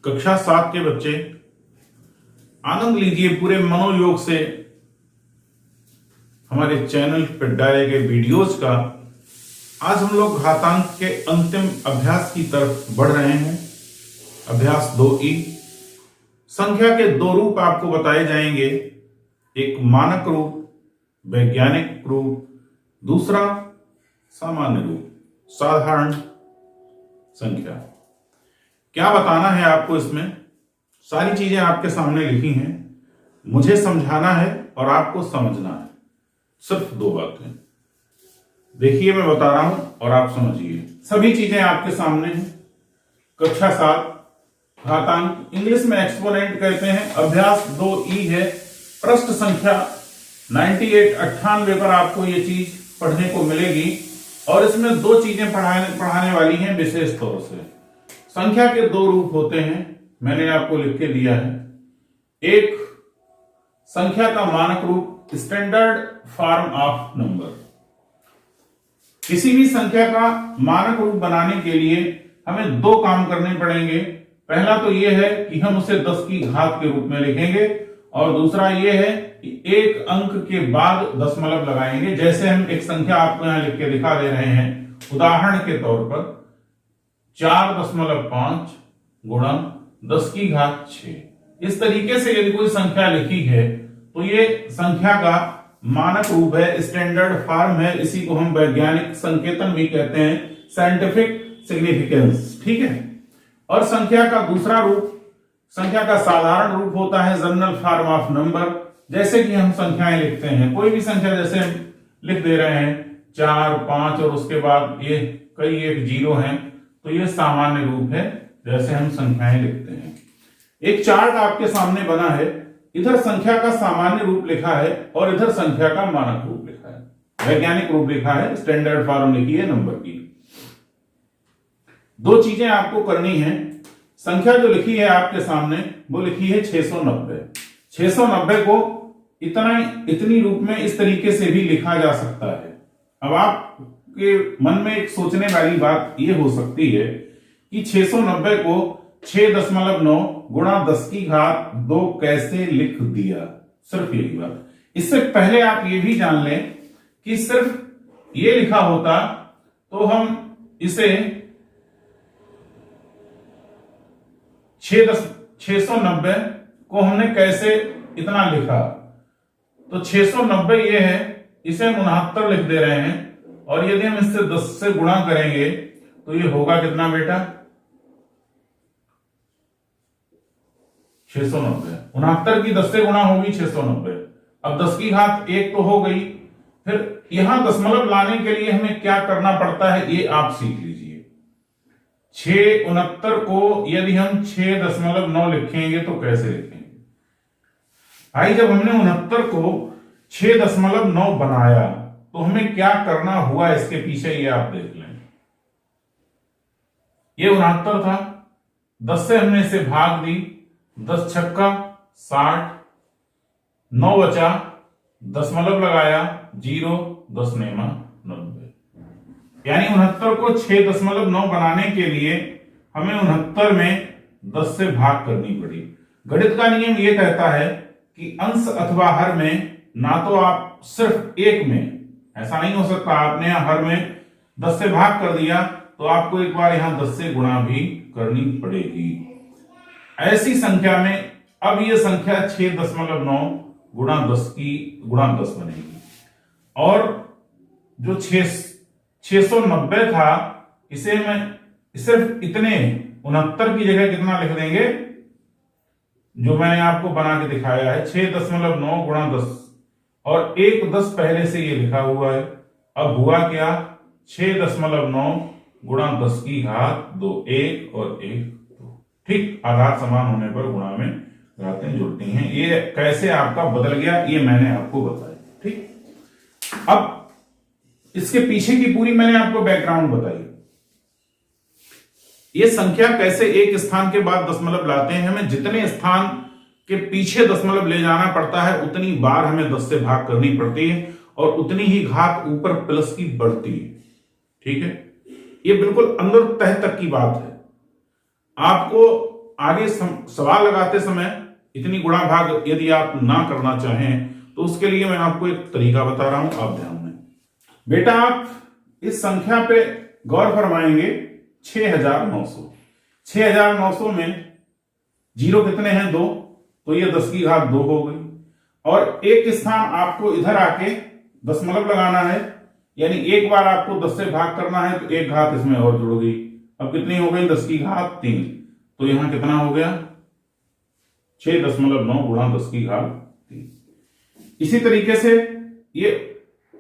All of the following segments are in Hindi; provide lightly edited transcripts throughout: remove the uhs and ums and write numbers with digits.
कक्षा 7 के बच्चे आनंद लीजिए पूरे मनोयोग से हमारे चैनल पर डाले गए वीडियोज का। आज हम लोग घातांक के अंतिम अभ्यास की तरफ बढ़ रहे हैं। अभ्यास 2E। संख्या के दो रूप आपको बताए जाएंगे, एक मानक रूप, वैज्ञानिक रूप, दूसरा सामान्य रूप, साधारण संख्या। क्या बताना है आपको इसमें? सारी चीजें आपके सामने लिखी हैं, मुझे समझाना है और आपको समझना है। सिर्फ दो बातें देखिए, मैं बता रहा हूं और आप समझिए। सभी चीजें आपके सामने हैं। कक्षा 7 घातांक, इंग्लिश में एक्सपोनेंट कहते हैं। अभ्यास 2E है। पृष्ठ संख्या 98-98 पर आपको ये चीज पढ़ने को मिलेगी और इसमें दो चीजें पढ़ाने वाली हैं विशेष तौर से। संख्या के दो रूप होते हैं, मैंने आपको लिख के दिया है। एक संख्या का मानक रूप, स्टैंडर्ड फॉर्म ऑफ नंबर। किसी भी संख्या का मानक रूप बनाने के लिए हमें दो काम करने पड़ेंगे। पहला तो यह है कि हम उसे 10 की घात के रूप में लिखेंगे और दूसरा यह है कि एक अंक के बाद दशमलव लगाएंगे। जैसे हम एक संख्या आपको यहां लिख के दिखा दे रहे हैं, उदाहरण के तौर पर 4.5 गुणा 10 की घात 6। इस तरीके से यदि कोई संख्या लिखी है तो ये संख्या का मानक रूप है, स्टैंडर्ड फॉर्म है। इसी को हम वैज्ञानिक संकेतन भी कहते हैं, साइंटिफिक सिग्निफिकेंस। ठीक है। और संख्या का दूसरा रूप, संख्या का साधारण रूप होता है, जनरल फॉर्म ऑफ नंबर। जैसे कि हम संख्याएं लिखते हैं, कोई भी संख्या जैसे हम लिख दे रहे हैं 4, 5 और उसके बाद ये कई एक 0 हैं, तो ये सामान्य रूप है जैसे हम संख्याएं लिखते हैं। एक चार्ट आपके सामने बना है, इधर संख्या का सामान्य रूप लिखा है और इधर संख्या का मानक रूप लिखा है, वैज्ञानिक रूप लिखा है, स्टैंडर्ड फॉर्म लिखी है नंबर की। दो चीजें आपको करनी है। संख्या जो लिखी है आपके सामने वो लिखी है 690। 690 को इतनी रूप में इस तरीके से भी लिखा जा सकता है। अब आपके मन में एक सोचने वाली बात यह हो सकती है कि 690 को 6.9 गुणा 10 की घात 2 कैसे लिख दिया। सिर्फ यही बात। इससे पहले आप ये भी जान लें कि सिर्फ ये लिखा होता तो हम इसे 690 को हमने कैसे इतना लिखा, तो 690 ये है, इसे हम 69 लिख दे रहे हैं और यदि हम इससे 10 से गुणा करेंगे तो ये होगा कितना बेटा? 690। 69 की 10 से गुणा होगी 690। अब 10 की घात 1 तो हो गई। फिर यहां दशमलव लाने के लिए हमें क्या करना पड़ता है ये आप सीख लीजिए। 669 को यदि हम 6.9 लिखेंगे तो कैसे लिखेंगे भाई? जब हमने 69 को 6.9 बनाया तो हमें क्या करना हुआ इसके पीछे ये आप देख लें। ये 69 था, 10 से हमने इसे भाग दी, 10 छक्का 60, 9 बचा, दशमलव लगाया 0, 10 नेमा 90। यानी 69 को 6.9 बनाने के लिए हमें 69 में 10 से भाग करनी पड़ी। गणित का नियम यह कहता है कि अंश अथवा हर में ना तो आप सिर्फ एक में, ऐसा नहीं हो सकता आपने यहां हर में 10 से भाग कर दिया तो आपको एक बार यहां 10 से गुणा भी करनी पड़ेगी। ऐसी संख्या में अब यह संख्या 6.9 गुणा 10 बनेगी और जो 690 था इसे मैं सिर्फ इतने 69 की जगह कितना लिख देंगे जो मैंने आपको बना के दिखाया है, 6.9 गुणा 10 और एक 10 पहले से ये लिखा हुआ है। अब हुआ क्या? 6.9 गुणा 10 की घात 2, 1 और 1 2। ठीक, आधार समान होने पर गुणा में घातें जुड़ती हैं। ये कैसे आपका बदल गया ये मैंने आपको बताया। ठीक, अब इसके पीछे की पूरी मैंने आपको बैकग्राउंड बताई। ये संख्या कैसे एक स्थान के बाद दशमलव लाते हैं। हमें जितने स्थान के पीछे दशमलव ले जाना पड़ता है उतनी बार हमें 10 से भाग करनी पड़ती है और उतनी ही घात ऊपर प्लस की बढ़ती है। ठीक है, ये बिल्कुल अंदर तह तक की बात है। आपको आगे सवाल लगाते समय इतनी गुणा भाग यदि आप ना करना चाहें तो उसके लिए मैं आपको एक तरीका बता रहा हूं, आप ध्यान दें। बेटा आप इस संख्या पे गौर फरमाएंगे 6900। 6900 में जीरो कितने हैं? 2, तो ये 10 की घात 2 हो गई। और एक स्थान आपको इधर आके दशमलव लगाना है, यानी एक बार आपको 10 से भाग करना है तो एक घात इसमें और जुड़ गई। अब कितनी हो गई? 10 की घात 3। तो यहां कितना हो गया? 6.9 गुणा 10 की घात 3। इसी तरीके से ये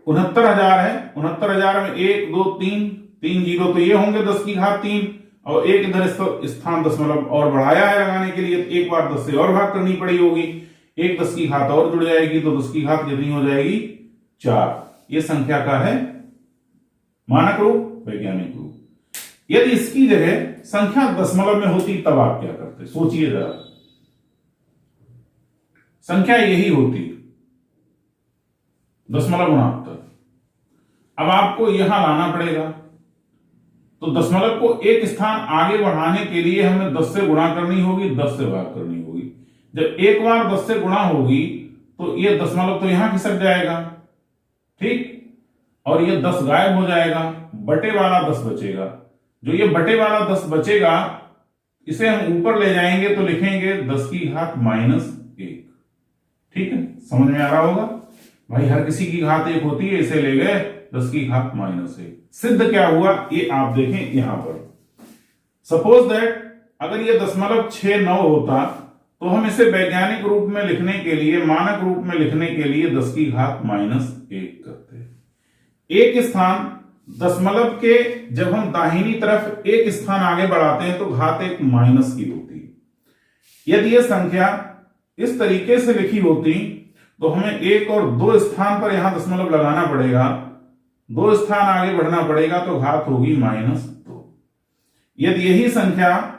69,000 है। 69,000 में 1 2 3 जीरो, तो ये होंगे 10 की घात 3 और एक इधर स्थान दशमलव और बढ़ाया है लगाने के लिए, एक बार 10 से और भाग करनी पड़ी होगी, एक 10 की घात और जुड़ जाएगी, तो 10 की घात कितनी हो जाएगी? 4। ये संख्या का है मानक रूप, वैज्ञानिक रूप। यदि इसकी जगह संख्या दशमलव में होती तब आप क्या करते? सोचिए जरा। संख्या यही होती दशमलव गुणात्तर। अब आपको यहां लाना पड़ेगा, तो दशमलव को एक स्थान आगे बढ़ाने के लिए हमें 10 से गुणा करनी होगी, 10 से भाग करनी होगी। जब एक बार 10 से गुणा होगी तो ये दशमलव तो यहां खिसक जाएगा, ठीक, और ये 10 गायब हो जाएगा, बटे वाला 10 बचेगा। जो ये बटे वाला 10 बचेगा इसे हम ऊपर ले जाएंगे तो लिखेंगे 10 की घात -1। ठीक है, समझ में आ रहा होगा भाई? हर किसी की घात 1 होती है, इसे ले गए 10 की घात -1। सिद्ध क्या हुआ ये आप देखें यहां पर। सपोज दैट अगर ये दशमलव 69 होता तो हम इसे वैज्ञानिक रूप में लिखने के लिए, मानक रूप में लिखने के लिए 10 की घात -1 करते। एक स्थान दशमलव के जब हम दाहिनी तरफ एक स्थान आगे बढ़ाते हैं तो घात एक माइनस की होती है। यदि यह संख्या इस तरीके से लिखी होती तो हमें 1 और 2 स्थान पर यहां दशमलव लगाना पड़ेगा, 2 स्थान आगे बढ़ना पड़ेगा, तो घात होगी -2। यदि यही संख्या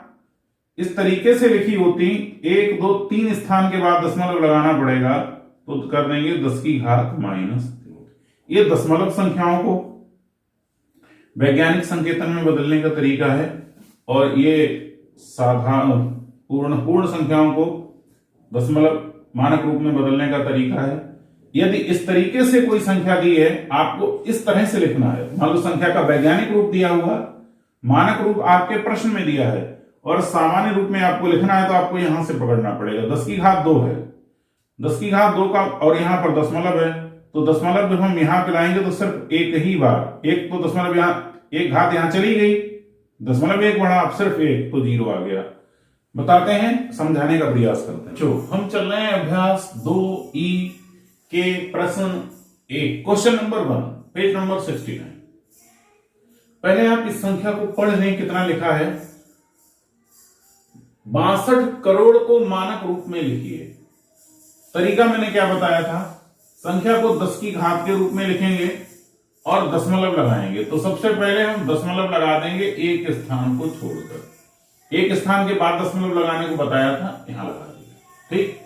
इस तरीके से लिखी होती 1 2 3 स्थान के बाद दशमलव लगाना पड़ेगा, तो कर देंगे 10 की घात -2। ये दशमलव संख्याओं को वैज्ञानिक संकेतन में बदलने का तरीका है, और ये साधारण पूर्ण संख्याओं को दशमलव मानक रूप में बदलने का तरीका है। यदि इस तरीके से कोई संख्या दी है, आपको इस तरह से लिखना है। मान लो संख्या का वैज्ञानिक रूप दिया हुआ, मानक रूप आपके प्रश्न में दिया है, और सामान्य रूप में आपको लिखना है, तो आपको यहां से पकड़ना पड़ेगा। 10 की घात 2 है, 10 की घात 2 का, और यहां पर दशमलव है, तो दशमलव जब हम यहां पे लाएंगे तो सिर्फ एक ही बार, एक तो दशमलव यहां, एक घात यहां चली गई, दशमलव 1 बढ़ा, अब सिर्फ 1, तो 0 आ गया। बताते हैं, समझाने का प्रयास करते हैं। जो हम चल रहे हैं अभ्यास 2E के प्रश्न 1, क्वेश्चन नंबर 1, पेज नंबर 69। पहले आप इस संख्या को पढ़ लें, कितना लिखा है। 62 करोड़ को मानक रूप में लिखिए। तरीका मैंने क्या बताया था? संख्या को 10 की घात के रूप में लिखेंगे और दशमलव लगाएंगे। तो सबसे पहले हम दशमलव लगा देंगे एक स्थान को छोड़कर, एक स्थान के बाद दशमलव लगाने को बताया था, यहां लगा दिया। ठीक,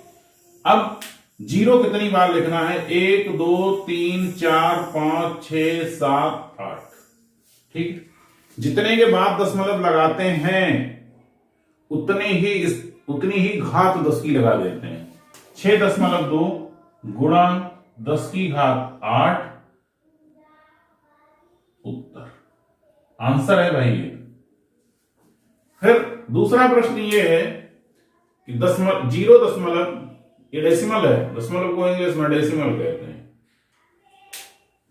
अब जीरो कितनी बार लिखना है? 1 2 3 4 5 6 7 8। ठीक, जितने के बाद दशमलव लगाते हैं उतनी ही घात 10 की लगा देते हैं। 6.2 गुणा 10 की घात 8 उत्तर, आंसर है भाई ये। फिर दूसरा प्रश्न ये है कि जीरो दशमलव, ये डेसिमल है, दशमलव को इंग्लिश में डेसिमल कहते हैं।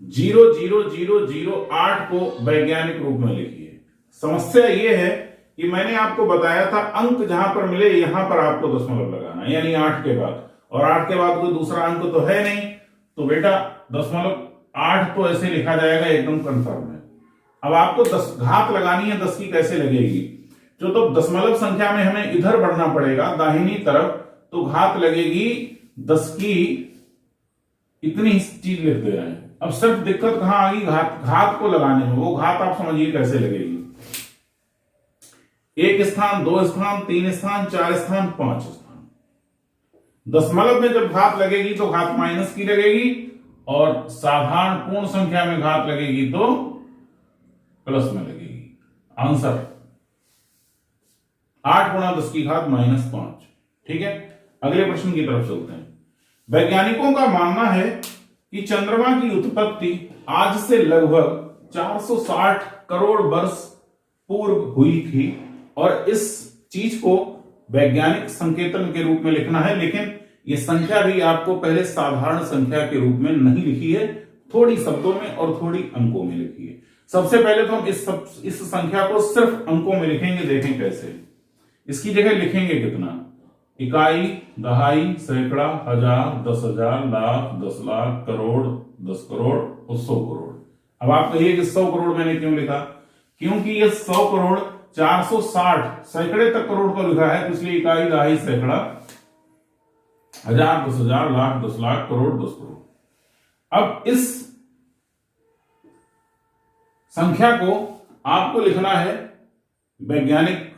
0.0008 को वैज्ञानिक रूप में लिखिए। समस्या ये है कि मैंने आपको बताया था अंक जहां पर मिले यहां पर आपको दशमलव लगाना, यानी 8 के बाद, और 8 के बाद कोई दूसरा अंक तो है नहीं, तो बेटा दशमलव 8 तो ऐसे लिखा जाएगा, एकदम कंफर्म है। अब आपको 10 घात लगानी है, 10 की कैसे लगेगी? जो तो दशमलव संख्या में हमें इधर बढ़ना पड़ेगा दाहिनी तरफ, तो घात लगेगी 10 की, इतनी चीज लिख दे रहे हैं। अब सिर्फ दिक्कत कहां आ गई? घात को लगाने में। वो घात आप समझिए कैसे लगेगी। 1 स्थान, 2 स्थान, 3 स्थान, 4 स्थान, 5 स्थान। दशमलव में जब घात लगेगी तो घात माइनस की लगेगी, और साधारण पूर्ण संख्या में घात लगेगी तो प्लस में लगेगी। आंसर 8 गुणा 10 की घात -5। ठीक है, अगले प्रश्न की तरफ चलते हैं। वैज्ञानिकों का मानना है कि चंद्रमा की उत्पत्ति आज से लगभग 460 करोड़ वर्ष पूर्व हुई थी, और इस चीज को वैज्ञानिक संकेतन के रूप में लिखना है, लेकिन यह संख्या भी आपको पहले साधारण संख्या के रूप में नहीं लिखी है, थोड़ी शब्दों में और थोड़ी अंकों में लिखी है। सबसे पहले तो हम इस संख्या को सिर्फ अंकों में लिखेंगे, देखें कैसे। इसकी जगह लिखेंगे कितना, इकाई, दहाई, सैकड़ा, हजार, 10,000, लाख, 10 लाख, करोड़, 10 करोड़ और 100 करोड़। अब आप कहिए कि 100 करोड़ मैंने क्यों लिखा, क्योंकि ये 100 करोड़ 460 सैकड़े तक करोड़ को लिखा है, तो इसलिए इकाई, दहाई, सैकड़ा, हजार, 10,000, लाख, 10 लाख, करोड़, 10 करोड़। अब इस संख्या को आपको लिखना है वैज्ञानिक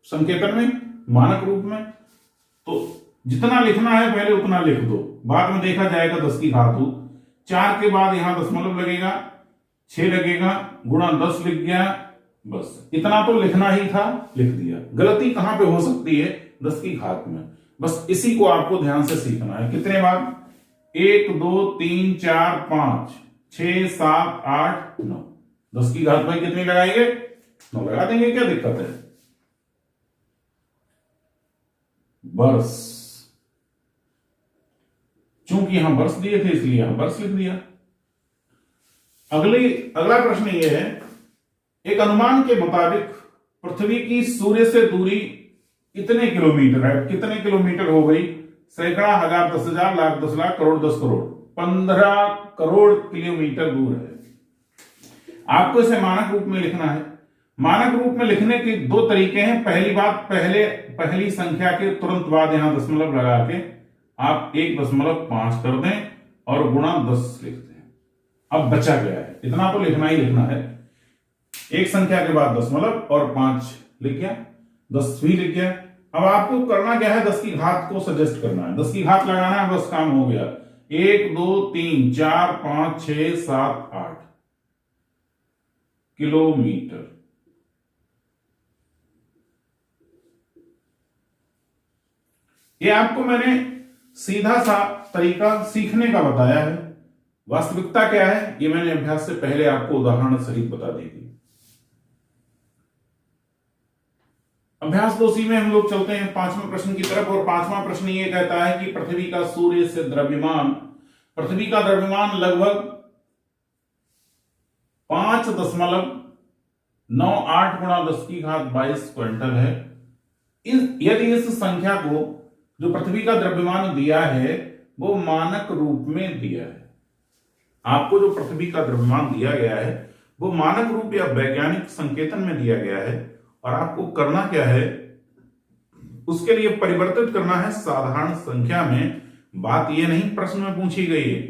संकेतन में, मानक रूप में। तो जितना लिखना है पहले उतना लिख दो, बाद में देखा जाएगा 10 की घात हो। 4 के बाद यहां दशमलव लगेगा, 6 लगेगा, गुणा 10 लिख गया, बस इतना तो लिखना ही था, लिख दिया। गलती कहां पे हो सकती है, 10 की घात में, बस इसी को आपको ध्यान से सीखना है। कितने बार, 1 2 3 4 5 6 7 8 9, 10 की घात में कितनी लगाएंगे, 9 लगा देंगे, क्या दिक्कत है। वर्ष, चूंकि यहां वर्ष दिए थे इसलिए यहां वर्ष लिख दिया। अगला प्रश्न यह है, एक अनुमान के मुताबिक पृथ्वी की सूर्य से दूरी इतने किलोमीटर है, कितने किलोमीटर हो गई, सैकड़ा, हजार, 10,000, लाख, 10 लाख, करोड़, 10 करोड़, 15 करोड़ किलोमीटर दूर है। आपको इसे मानक रूप में लिखना है। मानक रूप में लिखने के 2 तरीके हैं। पहली बात, पहली संख्या के तुरंत बाद यहां दशमलव लगा के आप 1.5 कर दें और गुणा 10 लिख दें। अब बचा गया है, इतना तो लिखना ही लिखना है। एक संख्या के बाद दशमलव और 5 लिख गया, 10 भी लिख गया। अब आपको करना क्या है, 10 की घात को सजेस्ट करना है, 10 की घात लगाना है, बस काम हो गया। 1 2 3 4 5 6 7 8 किलोमीटर। ये आपको मैंने सीधा सा तरीका सीखने का बताया है। वास्तविकता क्या है, ये मैंने अभ्यास से पहले आपको उदाहरण सहित बता दी थी। अभ्यास 2C में हम लोग चलते हैं 5वें प्रश्न की तरफ, और 5वां प्रश्न ये कहता है कि पृथ्वी का सूर्य से द्रव्यमान, पृथ्वी का द्रव्यमान लगभग 5.98 गुणा 10 की घात 22 क्विंटल है। यदि इस संख्या को, जो पृथ्वी का द्रव्यमान दिया है, वो मानक रूप में दिया है, आपको जो पृथ्वी का द्रव्यमान दिया गया है वो मानक रूप या वैज्ञानिक संकेतन में दिया गया है, और आपको करना क्या है, उसके लिए परिवर्तित करना है साधारण संख्या में। बात ये नहीं प्रश्न में पूछी गई है,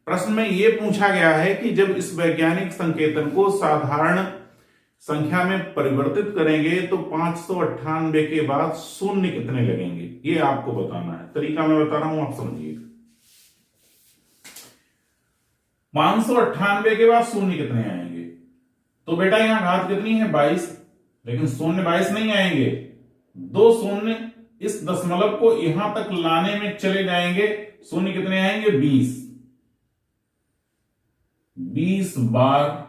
प्रश्न में ये पूछा गया है कि जब इस वैज्ञानिक संकेतन को साधारण संख्या में परिवर्तित करेंगे तो 598 के बाद शून्य कितने लगेंगे, ये आपको बताना है। तरीका मैं बता रहा हूं, आप समझिए। 598 के बाद शून्य कितने आएंगे, तो बेटा यहां घात कितनी है, 22, लेकिन शून्य 22 नहीं आएंगे, 2 शून्य इस दशमलव को यहां तक लाने में चले जाएंगे, शून्य कितने आएंगे, 20 बार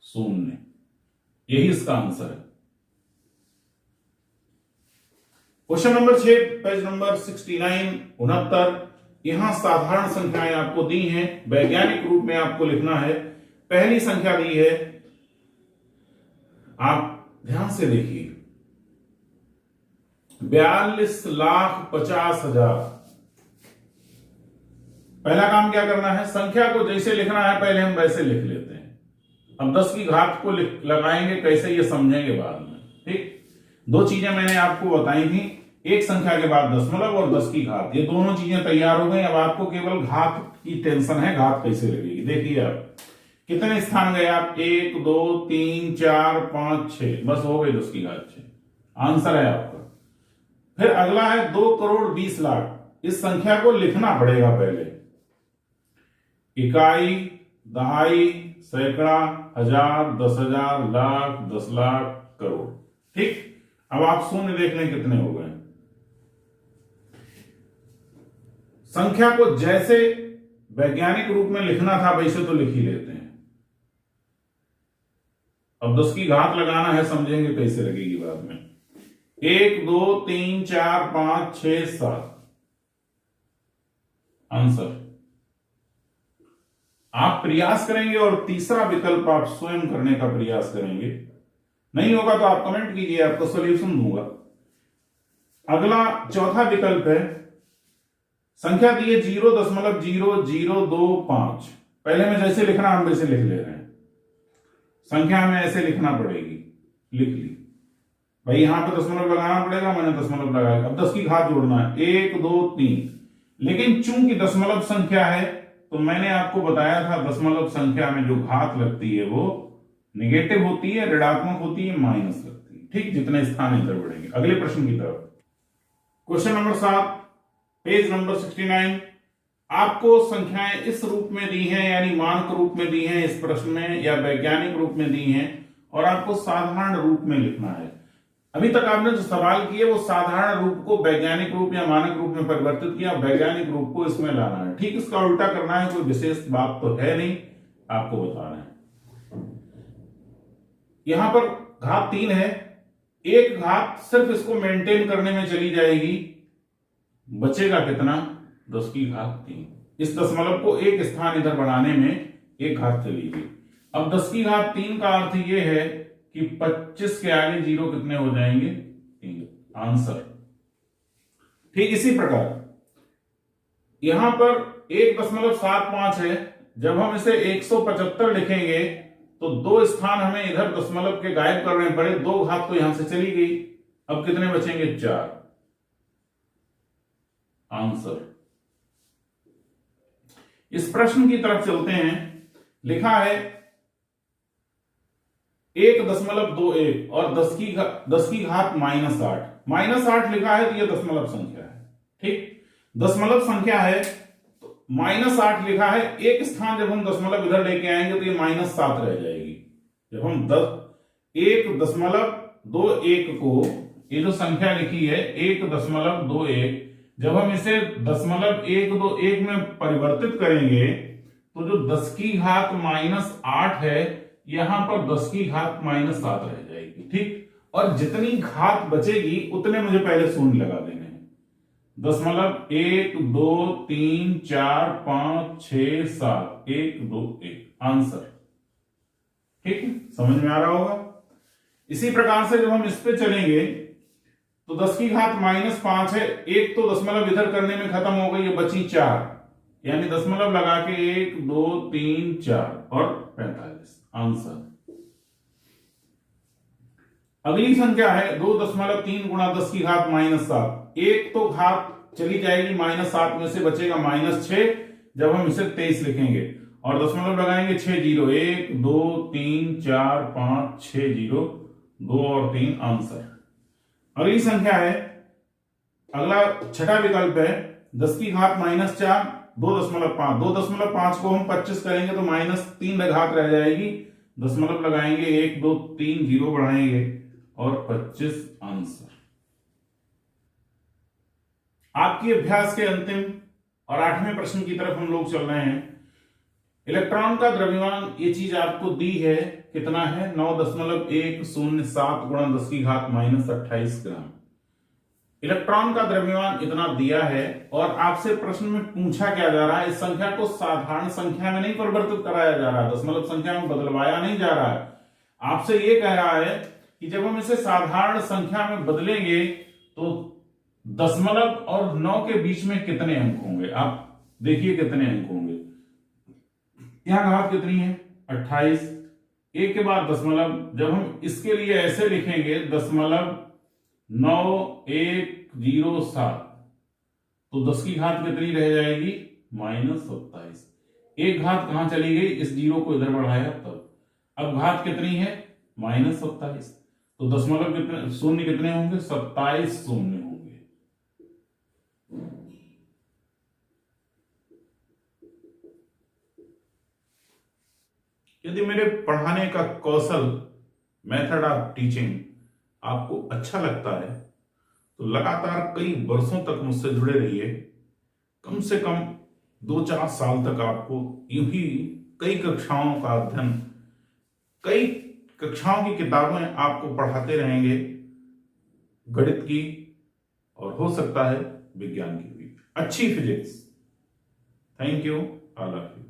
शून्य, यही इसका आंसर है। क्वेश्चन नंबर 6, पेज नंबर 69 यहां साधारण संख्याएं आपको दी हैं, वैज्ञानिक रूप में आपको लिखना है। पहली संख्या दी है, आप ध्यान से देखिए, 42,50,000। पहला काम क्या करना है, संख्या को जैसे लिखना है पहले हम वैसे लिख लेते हैं। अब 10 की घात को लगाएंगे कैसे, ये समझेंगे बाद में। ठीक, 2 चीजें मैंने आपको बताई थी, एक संख्या के बाद दशमलव और 10 की घात, ये दोनों चीजें तैयार हो गई। अब आपको केवल घात की टेंशन है, घात कैसे लगेगी। देखिए आप कितने स्थान गए, आप 1 2 3 4 5 6, बस हो गई 10 की घात 6, आंसर है आपका। फिर अगला है 2,20,00,000, इस संख्या को लिखना पड़ेगा पहले, इकाई, दहाई, सैकड़ा, हजार, 10,000, लाख, 10 लाख, करोड़। ठीक, अब आप शून्य देख लें कितने हो गए। संख्या को जैसे वैज्ञानिक रूप में लिखना था वैसे तो लिख ही लेते हैं। अब 10 की घात लगाना है, समझेंगे कैसे लगेगी बाद में। 1 2 3 4 5 6 7 आंसर। आप प्रयास करेंगे और तीसरा विकल्प आप स्वयं करने का प्रयास करेंगे। नहीं होगा तो आप कमेंट कीजिए, आपको सॉल्यूशन दूंगा। अगला चौथा विकल्प है, संख्या दी है 0.0025। पहले में जैसे लिखना हम वैसे लिख ले रहे हैं, संख्या हमें ऐसे लिखना पड़ेगी, लिख ली भाई। यहां पर दशमलव लगाना पड़ेगा, मैंने दशमलव लगाया। अब 10 की घात जोड़ना है 1 2 3, लेकिन चूंकि दशमलव संख्या है तो मैंने आपको बताया था दशमलव संख्या में जो घात लगती है वो निगेटिव होती है, ऋणात्मक होती है, माइनस लगती है। ठीक, जितने स्थान इधर बढ़ेंगे। अगले प्रश्न की तरफ, क्वेश्चन नंबर 7, पेज नंबर 69। आपको संख्याएं इस रूप में दी हैं, यानी मानक रूप में दी हैं इस प्रश्न में, या वैज्ञानिक रूप में दी हैं, और आपको साधारण रूप में लिखना है। अभी तक आपने जो सवाल किए वो साधारण रूप को वैज्ञानिक रूप या मानक रूप में परिवर्तित किया, वैज्ञानिक रूप को इसमें लाना है। ठीक, इसका उल्टा करना है, कोई विशेष बात तो है नहीं, आपको बताना है। यहां पर घात 3 है, एक घात सिर्फ इसको मेंटेन करने में चली जाएगी, बचेगा कितना? 10 की घात 3। इस दशमलव को एक स्थान इधर बढ़ाने में एक घात चली गई। अब 10 की घात 3 का अर्थ यह है कि 25 के आगे जीरो कितने हो जाएंगे? 3। आंसर। ठीक इसी प्रकार यहां पर 1.75 है, जब हम इसे 175 लिखेंगे तो 2 स्थान हमें इधर दशमलव के गायब करने पड़े, 2 घात तो यहां से चली गई। अब कितने बचेंगे? 4। आंसर। इस प्रश्न की तरफ चलते हैं। लिखा है 1.21 और 10 की घात -8। -8 लिखा है तो यह दशमलव संख्या है। ठीक, दशमलव संख्या है तो -8 लिखा है, एक स्थान जब हम दशमलव इधर लेके आएंगे तो ये -7 रह जाएगी। जब हम 1.21 को, ये जो संख्या लिखी है 1.21, जब हम इसे 0.121 में परिवर्तित करेंगे तो जो 10 की घात -8 है, यहां पर 10 की घात -7 रह जाएगी। ठीक, और जितनी घात बचेगी उतने मुझे पहले शून्य लगा देने हैं। 1 2 3 4 5 6 7 1 2 1 आंसर। ठीक, समझ में आ रहा होगा। इसी प्रकार से जब हम इस पे चलेंगे तो 10 की घात -5 है, एक तो दशमलव इधर करने में खत्म हो गई, ये बची 4, यानी दशमलव लगा के 1 2 3 4 और 45 आंसर। अगली संख्या है 2.3 गुणा 10 की घात -7। एक तो घात चली जाएगी, -7 में से बचेगा -6, जब हम इसे 23 लिखेंगे और दशमलव लगाएंगे 6 जीरो, 1 2 3 4 5 6 जीरो, 2 और 3 आंसर। अगली संख्या है, अगला छठा विकल्प है 10 की घात -4 2.5। 2.5 को हम 25 करेंगे तो -3 घात रह जाएगी, दशमलव लगाएंगे 1 2 3 जीरो बढ़ाएंगे और 25 आंसर। आपकी अभ्यास के अंतिम और 8वें प्रश्न की तरफ हम लोग चल रहे हैं। इलेक्ट्रॉन का द्रव्यमान, ये चीज आपको दी है, कितना है? 9.107 गुणा 10 की घात -28 ग्राम। इलेक्ट्रॉन का द्रव्यमान इतना दिया है और आपसे प्रश्न में पूछा क्या जा रहा है, इस संख्या को साधारण संख्या में नहीं परिवर्तित कराया जा रहा है, दशमलव संख्या में बदलवाया नहीं जा रहा है। आपसे यह कह रहा है कि जब हम इसे साधारण संख्या में बदलेंगे तो दशमलव और 9 के बीच में कितने अंक होंगे? आप देखिए कितने अंक होंगे। यहां घात कितनी है? 28, एक के बाद दशमलव, जब हम इसके लिए ऐसे लिखेंगे 0.9107 तो 10 की घात कितनी रह जाएगी? -27। एक घात कहां चली गई? इस जीरो को इधर बढ़ाया तब। अब घात कितनी है? -27, तो दशमलव कितने, शून्य कितने होंगे? 27 शून्य होंगे। यदि मेरे पढ़ाने का कौशल, मेथड ऑफ टीचिंग आपको अच्छा लगता है तो लगातार कई वर्षों तक मुझसे जुड़े रहिए। कम से कम 2-4 साल तक आपको यूं ही कई कक्षाओं का अध्ययन, कई कक्षाओं की किताबें आपको पढ़ाते रहेंगे, गणित की और हो सकता है विज्ञान की भी, अच्छी physics. Thank you, I love you.